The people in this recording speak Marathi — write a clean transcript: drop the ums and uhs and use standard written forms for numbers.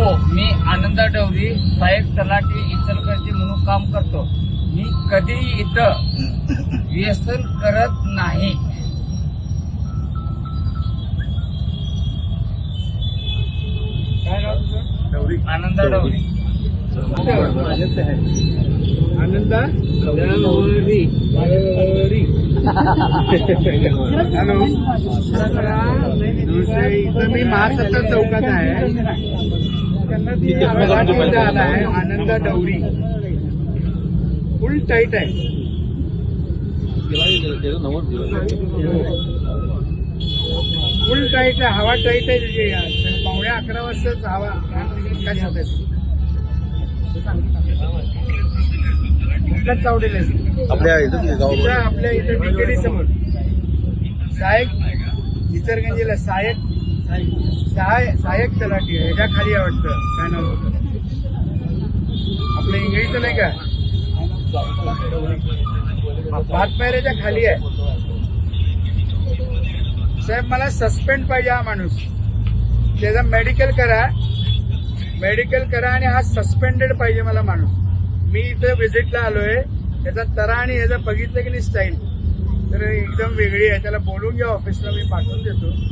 मी आनंदा डवरी, सहाय्यक तलाठी इचलकरंजी म्हणून काम करतो. मी कधीही इथं व्यसन करत नाही. काय नाव तुझं? आनंदा डवरी. आनंदा डवरी. हॅलो, इथं मी महासत्ता चौकात आहे. आला आहे आनंदा डवरी. फुल टाईट आहे. फुल टाईट आहे. हवा टाईट आहे. 11:15 वाजताच हवा काय सांगताय? कुठलाच चावडेल आपल्या इथे डिकेडी समोर सहाय्यक इचलकरंजीला सहाय्यक तलाठी आहे. ह्याच्या खाली आहे वाटतं. काय नाव होतं आपलं इंग्रजीचं नाही का? भातपायऱ्याच्या खाली आहे. साहेब मला सस्पेंड पाहिजे हा माणूस. त्याचा मेडिकल करा आणि हा सस्पेंडेड पाहिजे मला माणूस. मी इथं व्हिजिटला आलोय. त्याचा तरा आणि ह्याचा बघितलं की नाही स्टाईल तर एकदम वेगळी आहे. त्याला बोलून घ्या ऑफिसला, मी पाठवून देतो.